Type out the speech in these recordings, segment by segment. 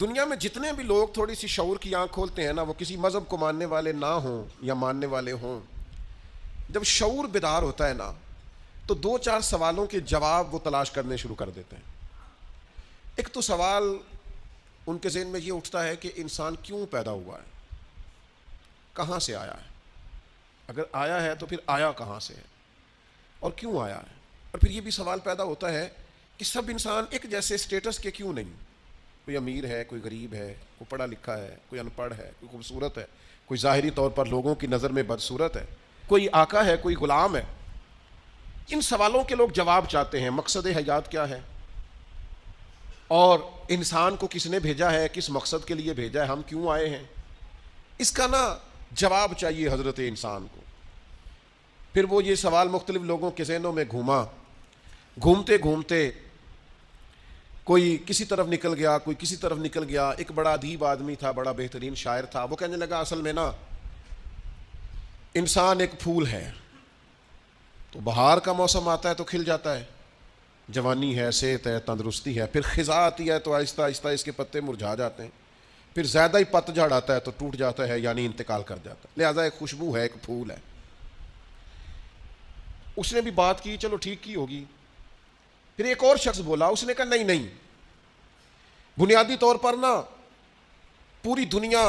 دنیا میں جتنے بھی لوگ تھوڑی سی شعور کی آنکھ کھولتے ہیں نا، وہ کسی مذہب کو ماننے والے نہ ہوں یا ماننے والے ہوں، جب شعور بیدار ہوتا ہے نا تو دو چار سوالوں کے جواب وہ تلاش کرنے شروع کر دیتے ہیں۔ ایک تو سوال ان کے ذہن میں یہ اٹھتا ہے کہ انسان کیوں پیدا ہوا ہے، کہاں سے آیا ہے، اگر آیا ہے تو پھر آیا کہاں سے ہے اور کیوں آیا ہے۔ اور پھر یہ بھی سوال پیدا ہوتا ہے کہ سب انسان ایک جیسے سٹیٹس کے کیوں نہیں، کوئی امیر ہے، کوئی غریب ہے، کوئی پڑھا لکھا ہے، کوئی ان پڑھ ہے، کوئی خوبصورت ہے، کوئی ظاہری طور پر لوگوں کی نظر میں بدصورت ہے، کوئی آقا ہے، کوئی غلام ہے۔ ان سوالوں کے لوگ جواب چاہتے ہیں، مقصد حیات کیا ہے، اور انسان کو کس نے بھیجا ہے، کس مقصد کے لیے بھیجا ہے، ہم کیوں آئے ہیں، اس کا نا جواب چاہیے حضرت انسان کو۔ پھر وہ یہ سوال مختلف لوگوں کے ذہنوں میں گھومتے گھومتے کوئی کسی طرف نکل گیا، کوئی کسی طرف نکل گیا۔ ایک بڑا ادیب آدمی تھا، بڑا بہترین شاعر تھا، وہ کہنے لگا اصل میں نا انسان ایک پھول ہے، تو بہار کا موسم آتا ہے تو کھل جاتا ہے، جوانی ہے، صحت ہے، تندرستی ہے، پھر خزاں آتی ہے تو آہستہ آہستہ اس کے پتے مرجھا جاتے ہیں، پھر زیادہ ہی پت جھڑ آتا ہے تو ٹوٹ جاتا ہے، یعنی انتقال کر جاتا ہے، لہذا ایک خوشبو ہے، ایک پھول ہے۔ اس نے بھی بات کی، چلو ٹھیک کی ہوگی۔ پھر ایک اور شخص بولا، اس نے کہا نہیں نہیں، بنیادی طور پر نا پوری دنیا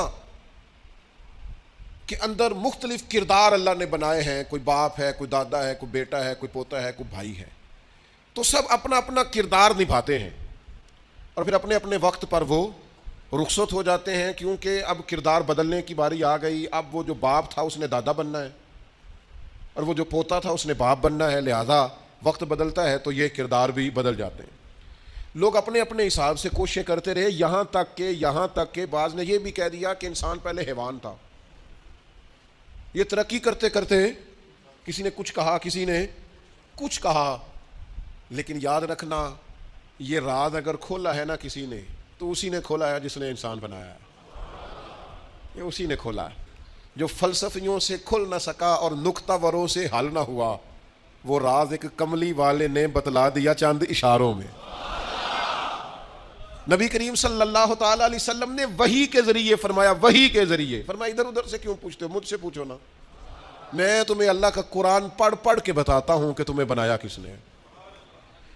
کے اندر مختلف کردار اللہ نے بنائے ہیں، کوئی باپ ہے، کوئی دادا ہے، کوئی بیٹا ہے، کوئی پوتا ہے، کوئی بھائی ہے، تو سب اپنا اپنا کردار نبھاتے ہیں اور پھر اپنے اپنے وقت پر وہ رخصت ہو جاتے ہیں، کیونکہ اب کردار بدلنے کی باری آ گئی۔ اب وہ جو باپ تھا اس نے دادا بننا ہے، اور وہ جو پوتا تھا اس نے باپ بننا ہے، لہذا وقت بدلتا ہے تو یہ کردار بھی بدل جاتے ہیں۔ لوگ اپنے اپنے حساب سے کوششیں کرتے رہے، یہاں تک کہ بعض نے یہ بھی کہہ دیا کہ انسان پہلے حیوان تھا۔ یہ ترقی کرتے کرتے کسی نے کچھ کہا، کسی نے کچھ کہا، لیکن یاد رکھنا یہ راز اگر کھولا ہے نا کسی نے، تو اسی نے کھولا ہے جس نے انسان بنایا ہے، یہ اسی نے کھولا ہے۔ جو فلسفیوں سے کھل نہ سکا اور نکتہ وروں سے حل نہ ہوا، وہ راز ایک کملی والے نے بتلا دیا چند اشاروں میں۔ نبی کریم صلی اللہ تعالی علیہ وسلم نے وحی کے ذریعے فرمایا، وحی کے ذریعے فرمایا، ادھر ادھر سے کیوں پوچھتے ہو، مجھ سے پوچھو نا، میں تمہیں اللہ کا قرآن پڑھ پڑھ کے بتاتا ہوں کہ تمہیں بنایا کس نے،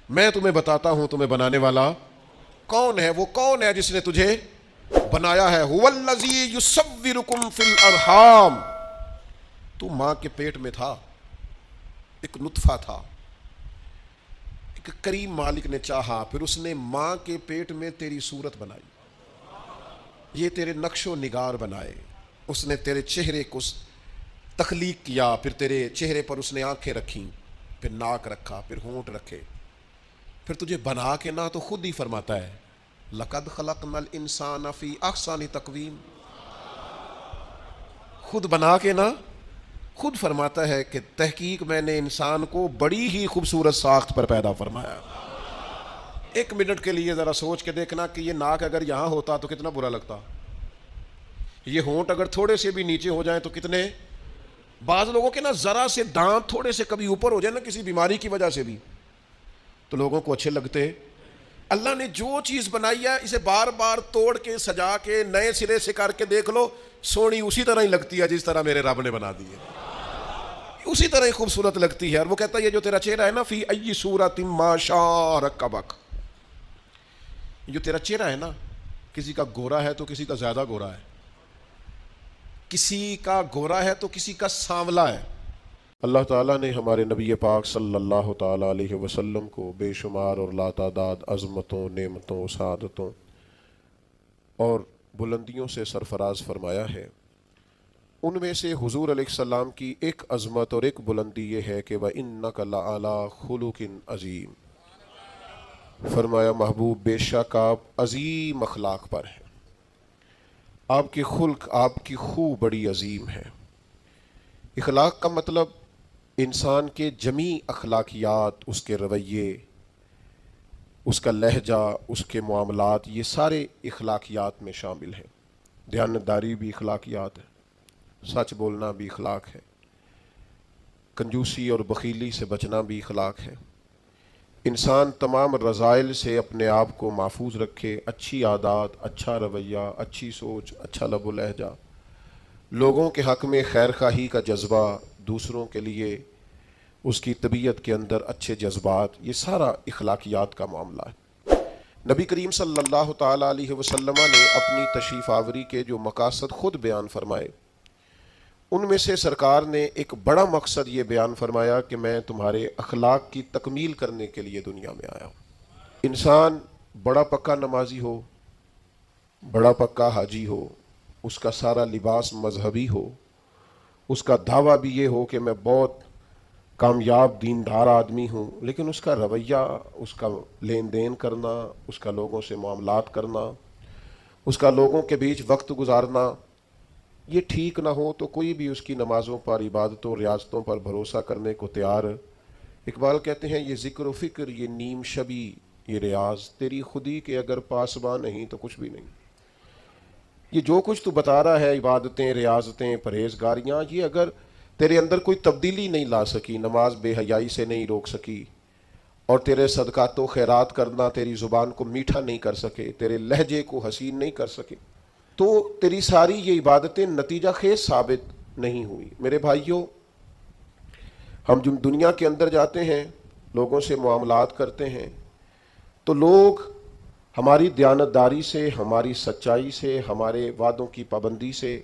میں تمہیں بتاتا ہوں تمہیں بنانے والا کون ہے۔ وہ کون ہے جس نے تجھے بنایا ہے؟ هو الذی یصورکم فی الارحام، تو ماں کے پیٹ میں تھا، ایک نطفہ تھا، ایک کریم مالک نے چاہا، پھر اس نے ماں کے پیٹ میں تیری صورت بنائی، یہ تیرے نقش و نگار بنائے، اس نے تیرے چہرے کو تخلیق کیا، پھر تیرے چہرے پر اس نے آنکھیں رکھیں، پھر ناک رکھا، پھر ہونٹ رکھے، پھر تجھے بنا کے نہ تو خود ہی فرماتا ہے لَقَدْ خَلَقْنَا الْإِنسَانَ فِي أَحْسَنِ تَقْوِيمٍ، خود بنا کے نہ خود فرماتا ہے کہ تحقیق میں نے انسان کو بڑی ہی خوبصورت ساخت پر پیدا فرمایا۔ ایک منٹ کے لیے ذرا سوچ کے دیکھنا کہ یہ ناک اگر یہاں ہوتا تو کتنا برا لگتا، یہ ہونٹ اگر تھوڑے سے بھی نیچے ہو جائیں تو کتنے، بعض لوگوں کے نا ذرا سے دانت تھوڑے سے کبھی اوپر ہو جائے نا کسی بیماری کی وجہ سے بھی تو لوگوں کو اچھے لگتے۔ اللہ نے جو چیز بنائی ہے اسے بار بار توڑ کے سجا کے نئے سرے سے کر کے دیکھ لو، سونی اسی طرح ہی لگتی ہے جس طرح میرے رب نے بنا دی ہے، اسی طرح ہی خوبصورت لگتی ہے۔ اور وہ کہتا ہے یہ جو تیرا چہرہ ہے نا، فی ای صورت ما شاء رکبک، جو تیرا چہرہ ہے نا، کسی کا گورا ہے تو کسی کا زیادہ گورا ہے، کسی کا گورا ہے تو کسی کا سانولا ہے۔ اللہ تعالیٰ نے ہمارے نبی پاک صلی اللہ تعالیٰ علیہ وسلم کو بے شمار اور لاتعداد عظمتوں، نعمتوں، سعادتوں اور بلندیوں سے سرفراز فرمایا ہے۔ ان میں سے حضور علیہ السلام کی ایک عظمت اور ایک بلندی یہ ہے کہ وَإِنَّكَ لَعَلَىٰ خُلُقٍ عَظِيمٍ، فرمایا محبوب بے شک آپ عظیم اخلاق پر ہیں، آپ کی خلق، آپ کی خو بڑی عظیم ہے۔ اخلاق کا مطلب انسان کے جمیع اخلاقیات، اس کے رویے، اس کا لہجہ، اس کے معاملات، یہ سارے اخلاقیات میں شامل ہیں۔ دیانتداری بھی اخلاقیات ہے، سچ بولنا بھی اخلاق ہے، کنجوسی اور بخیلی سے بچنا بھی اخلاق ہے، انسان تمام رذائل سے اپنے آپ کو محفوظ رکھے، اچھی عادات، اچھا رویہ، اچھی سوچ، اچھا لب و لہجہ، لوگوں کے حق میں خیر خواہی کا جذبہ، دوسروں کے لیے اس کی طبیعت کے اندر اچھے جذبات، یہ سارا اخلاقیات کا معاملہ ہے۔ نبی کریم صلی اللہ تعالیٰ علیہ وسلم نے اپنی تشریف آوری کے جو مقاصد خود بیان فرمائے، ان میں سے سرکار نے ایک بڑا مقصد یہ بیان فرمایا کہ میں تمہارے اخلاق کی تکمیل کرنے کے لیے دنیا میں آیا ہوں۔ انسان بڑا پکا نمازی ہو، بڑا پکا حاجی ہو، اس کا سارا لباس مذہبی ہو، اس کا دعویٰ بھی یہ ہو کہ میں بہت کامیاب دیندار آدمی ہوں، لیکن اس کا رویہ، اس کا لین دین کرنا، اس کا لوگوں سے معاملات کرنا، اس کا لوگوں کے بیچ وقت گزارنا، یہ ٹھیک نہ ہو تو کوئی بھی اس کی نمازوں پر، عبادتوں، ریاضتوں پر بھروسہ کرنے کو تیار۔ اقبال کہتے ہیں یہ ذکر و فکر، یہ نیم شبی، یہ ریاض تیری خودی کے اگر پاسباں نہیں تو کچھ بھی نہیں۔ یہ جو کچھ تو بتا رہا ہے، عبادتیں، ریاضتیں، پرہیزگاریاں، یہ اگر تیرے اندر کوئی تبدیلی نہیں لا سکی، نماز بے حیائی سے نہیں روک سکی، اور تیرے صدقات و خیرات کرنا تیری زبان کو میٹھا نہیں کر سکے، تیرے لہجے کو حسین نہیں کر سکے، تو تیری ساری یہ عبادتیں نتیجہ خیز ثابت نہیں ہوئی۔ میرے بھائیوں، ہم جب دنیا کے اندر جاتے ہیں، لوگوں سے معاملات کرتے ہیں، تو لوگ ہماری دیانتداری سے، ہماری سچائی سے، ہمارے وعدوں کی پابندی سے،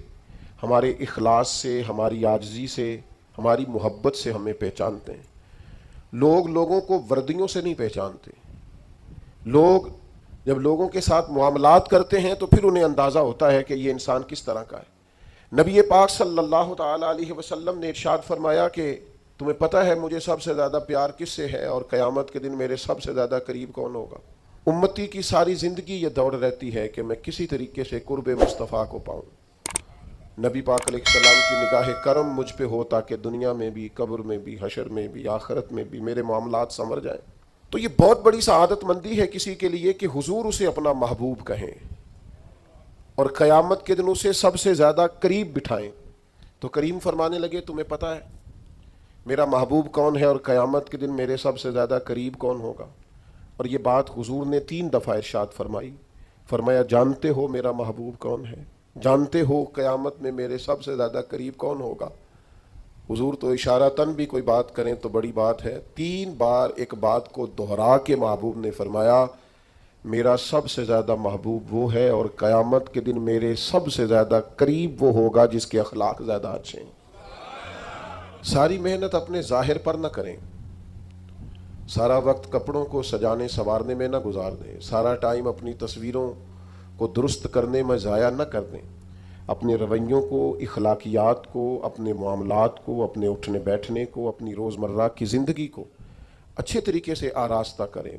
ہمارے اخلاص سے، ہماری عاجزی سے، ہماری محبت سے ہمیں پہچانتے ہیں۔ لوگ لوگوں کو وردیوں سے نہیں پہچانتے۔ لوگ جب لوگوں کے ساتھ معاملات کرتے ہیں تو پھر انہیں اندازہ ہوتا ہے کہ یہ انسان کس طرح کا ہے۔ نبی پاک صلی اللہ تعالیٰ علیہ وسلم نے ارشاد فرمایا کہ تمہیں پتہ ہے مجھے سب سے زیادہ پیار کس سے ہے، اور قیامت کے دن میرے سب سے زیادہ قریب کون ہوگا؟ امتی کی ساری زندگی یہ دوڑ رہتی ہے کہ میں کسی طریقے سے قرب مصطفیٰ کو پاؤں۔ نبی پاک علیہ السلام کی نگاہ کرم مجھ پہ ہو تاکہ دنیا میں بھی، قبر میں بھی، حشر میں بھی، آخرت میں بھی میرے معاملات سنور جائیں۔ تو یہ بہت بڑی سعادت مندی ہے کسی کے لیے کہ حضور اسے اپنا محبوب کہیں اور قیامت کے دن اسے سب سے زیادہ قریب بٹھائیں۔ تو کریم فرمانے لگے تمہیں پتہ ہے میرا محبوب کون ہے اور قیامت کے دن میرے سب سے زیادہ قریب کون ہوگا؟ اور یہ بات حضور نے 3 دفعہ ارشاد فرمائی۔ فرمایا جانتے ہو میرا محبوب کون ہے؟ جانتے ہو قیامت میں میرے سب سے زیادہ قریب کون ہوگا؟ حضور تو اشارتاً بھی کوئی بات کریں تو بڑی بات ہے، 3 بار ایک بات کو دہرا کے محبوب نے فرمایا میرا سب سے زیادہ محبوب وہ ہے اور قیامت کے دن میرے سب سے زیادہ قریب وہ ہوگا جس کے اخلاق زیادہ اچھے ہیں۔ ساری محنت اپنے ظاہر پر نہ کریں، سارا وقت کپڑوں کو سجانے سنوارنے میں نہ گزار دیں، سارا ٹائم اپنی تصویروں کو درست کرنے میں ضائع نہ کر دیں۔ اپنے رویوں کو، اخلاقیات کو، اپنے معاملات کو، اپنے اٹھنے بیٹھنے کو، اپنی روزمرہ کی زندگی کو اچھے طریقے سے آراستہ کریں۔